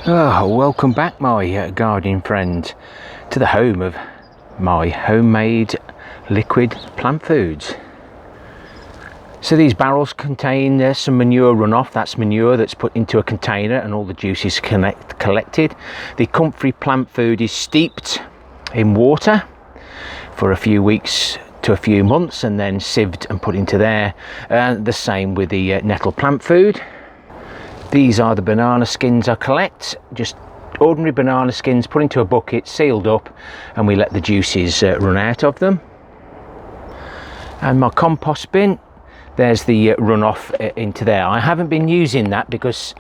Welcome back, my gardening friend, to the home of my homemade liquid plant foods. So these barrels contain some manure runoff. That's manure that's put into a container and all the juice is collected. The comfrey plant food is steeped in water for a few weeks to a few months and then sieved and put into there. The same with the nettle plant food. These are the banana skins I collect, just ordinary banana skins put into a bucket, sealed up, and we let the juices run out of them. And my compost bin, there's the runoff into there. I haven't been using that because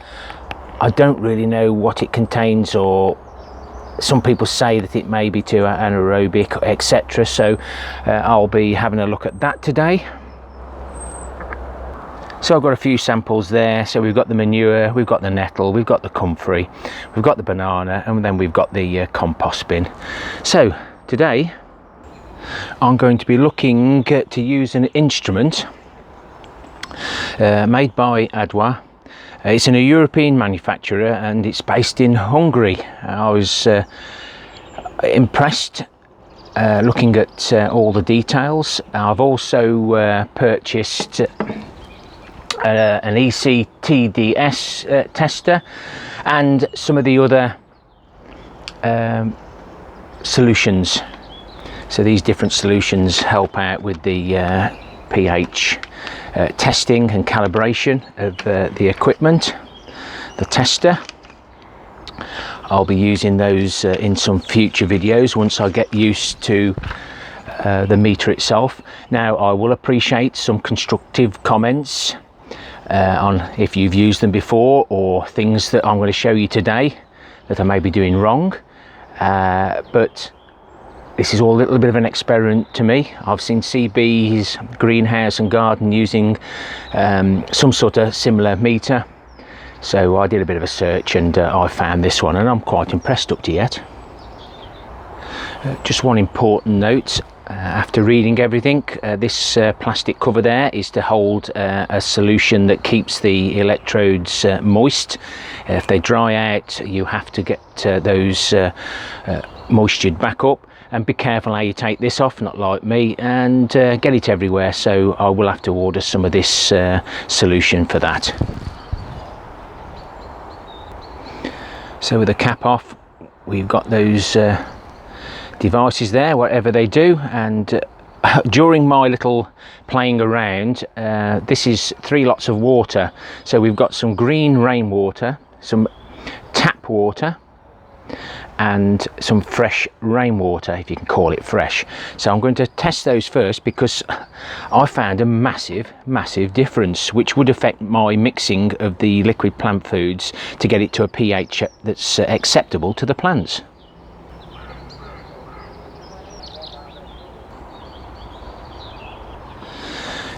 I don't really know what it contains, or some people say that it may be too anaerobic, etc. So I'll be having a look at that today. So I've got a few samples there. So we've got the manure, we've got the nettle, we've got the comfrey, we've got the banana, and then we've got the compost bin. So today I'm going to be looking to use an instrument made by Adwa. It's a European manufacturer and it's based in Hungary. I was impressed looking at all the details. I've also purchased an EC-TDS tester and some of the other solutions. So these different solutions help out with the pH testing and calibration of the equipment, the tester. I'll be using those in some future videos once I get used to the meter itself. Now I will appreciate some constructive comments on if you've used them before, or things that I'm going to show you today that I may be doing wrong, but this is all a little bit of an experiment to me. I've seen CB's greenhouse and garden using some sort of similar meter, so I did a bit of a search and I found this one and I'm quite impressed up to yet. Just one important note. After reading everything, this plastic cover there is to hold a solution that keeps the electrodes moist. If they dry out, you have to get those moistured back up, and be careful how you take this off, not like me, and get it everywhere. So I will have to order some of this solution for that. So with the cap off, we've got those devices there, whatever they do, and during my little playing around, this is 3 lots of water. So we've got some green rainwater, some tap water, and some fresh rainwater, if you can call it fresh. So I'm going to test those first because I found a massive difference, which would affect my mixing of the liquid plant foods to get it to a pH that's acceptable to the plants.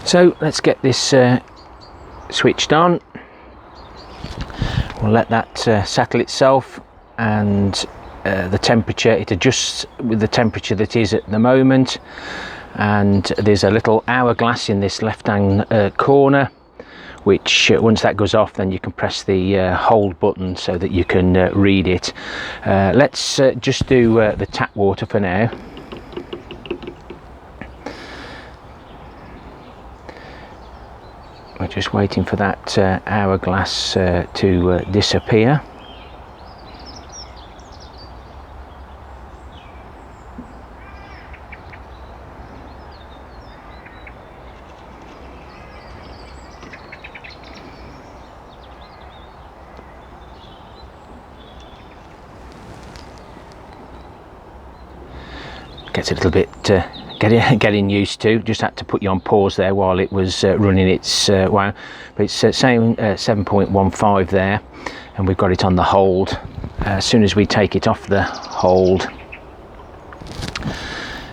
So let's get this switched on. We'll let that settle itself, and the temperature, it adjusts with the temperature that is at the moment. And there's a little hourglass in this left hand corner, which once that goes off, then you can press the hold button so that you can read it. Let's just do the tap water for now. We're just waiting for that hourglass to disappear. Gets a little bit getting used to. Just had to put you on pause there while it was running its wow, but it's saying 7.15 there, and we've got it on the hold. As soon as we take it off the hold,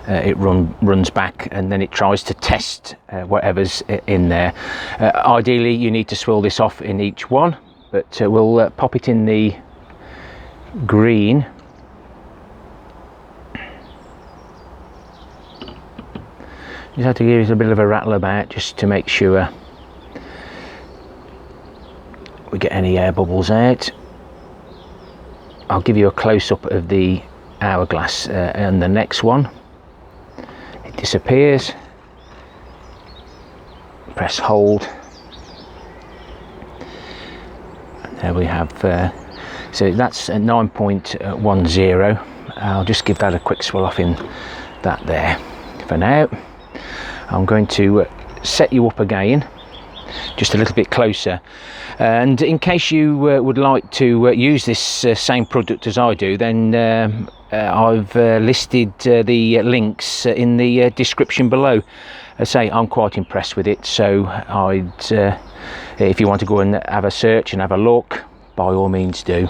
it runs back, and then it tries to test whatever's in there. Ideally you need to swirl this off in each one, but we'll pop it in the green. Just have to give it a bit of a rattle about just to make sure we get any air bubbles out. I'll give you a close-up of the hourglass and the next one. It disappears. Press hold. And there we have, so that's a 9.10. I'll just give that a quick swirl off in that there. For now, I'm going to set you up again, just a little bit closer, and in case you would like to use this same product as I do, then I've listed the links in the description below. I say I'm quite impressed with it, so I'd if you want to go and have a search and have a look, by all means do.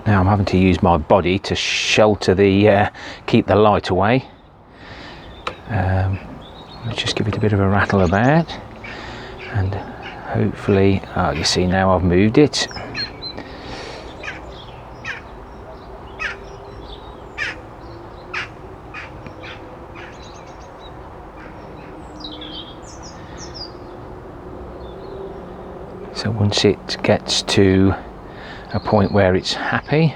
Now I'm having to use my body to shelter the keep the light away. Let's just give it a bit of a rattle about, and hopefully, you see now I've moved it. So once it gets to a point where it's happy,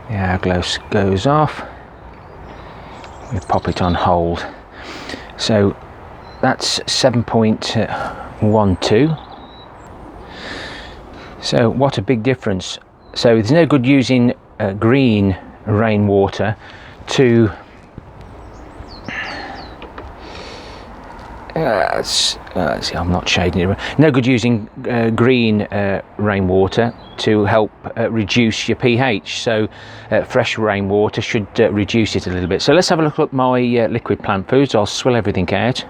the hourglass goes off, we pop it on hold. So that's 7.12. So what a big difference. So it's no good using green rainwater to see, I'm not shading it. No good using green rainwater to help reduce your pH. So fresh rainwater should reduce it a little bit. So let's have a look at my liquid plant foods. I'll swill everything out.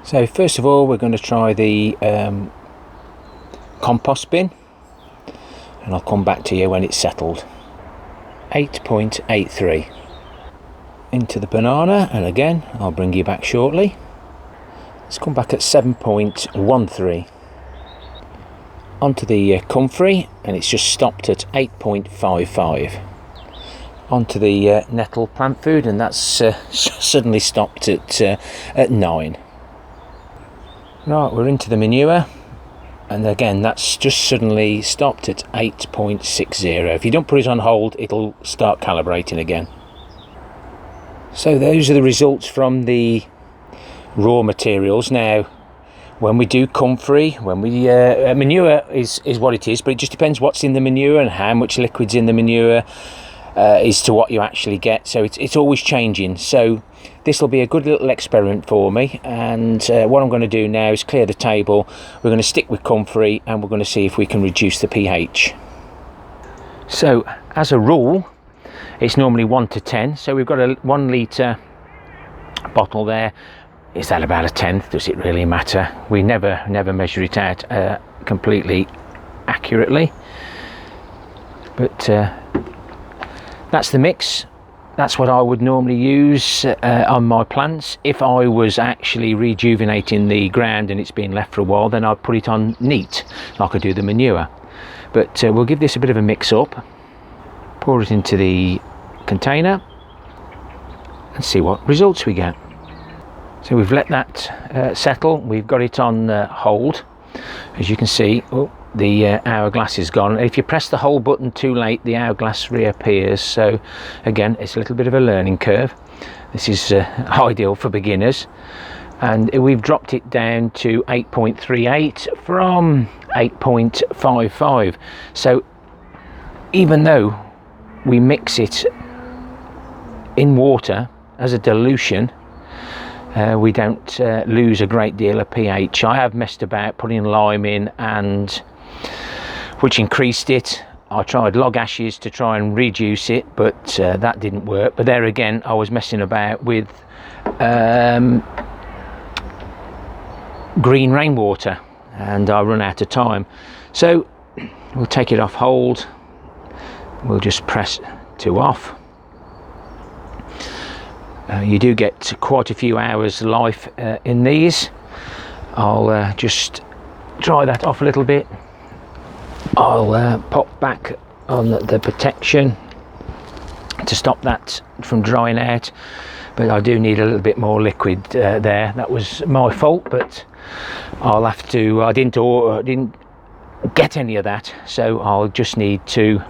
So first of all, we're going to try the compost bin, and I'll come back to you when it's settled. 8.83 into the banana, and again I'll bring you back shortly. Let's come back at 7.13 onto the comfrey, and it's just stopped at 8.55. Onto the nettle plant food, and that's suddenly stopped at 9. Right, we're into the manure, and again that's just suddenly stopped at 8.60. If you don't put it on hold, it'll start calibrating again. So those are the results from the raw materials. Now when we do comfrey, when we manure is what it is, but it just depends what's in the manure and how much liquid's in the manure as to what you actually get. So it's always changing. So this will be a good little experiment for me, and what I'm going to do now is clear the table. We're going to stick with comfrey, and we're going to see if we can reduce the pH. So as a rule, it's normally 1 to 10. So we've got a 1 litre bottle there. Is that about a tenth? Does it really matter? We never measure it out completely accurately, but that's the mix. That's what I would normally use on my plants. If I was actually rejuvenating the ground and it's been left for a while, then I'd put it on neat like I do the manure. But we'll give this a bit of a mix up, pour it into the container and see what results we get. So we've let that settle. We've got it on hold. As you can see, the hourglass is gone. If you press the hold button too late, the hourglass reappears. So again, it's a little bit of a learning curve. This is ideal for beginners, and we've dropped it down to 8.38 from 8.55. So even though we mix it in water as a dilution, we don't lose a great deal of pH. I have messed about putting lime in, and which increased it. I tried log ashes to try and reduce it, but that didn't work. But there again, I was messing about with green rainwater, and I run out of time. So we'll take it off hold. We'll just press to off. You do get quite a few hours life in these. I'll just dry that off a little bit. I'll pop back on the protection to stop that from drying out, but I do need a little bit more liquid there. That was my fault, but I'll have to, I didn't get any of that, so I'll just need to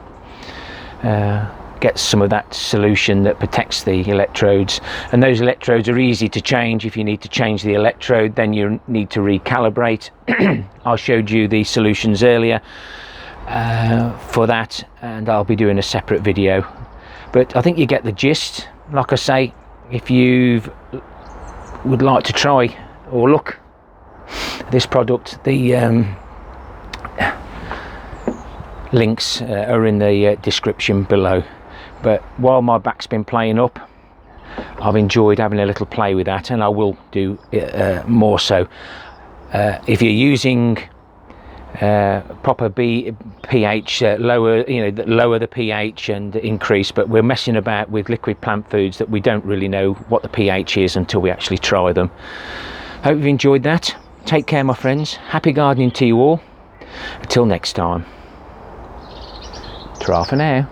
get some of that solution that protects the electrodes. And those electrodes are easy to change. If you need to change the electrode, then you need to recalibrate. I showed you the solutions earlier for that, and I'll be doing a separate video, but I think you get the gist. Like I say, if you would like to try or look at this product, the links are in the description below. But while my back's been playing up, I've enjoyed having a little play with that, and I will do more so. If you're using proper pH, lower the pH and increase, but we're messing about with liquid plant foods that we don't really know what the pH is until we actually try them. Hope you've enjoyed that. Take care, my friends. Happy gardening to you all. Until next time. Ta-ra for now.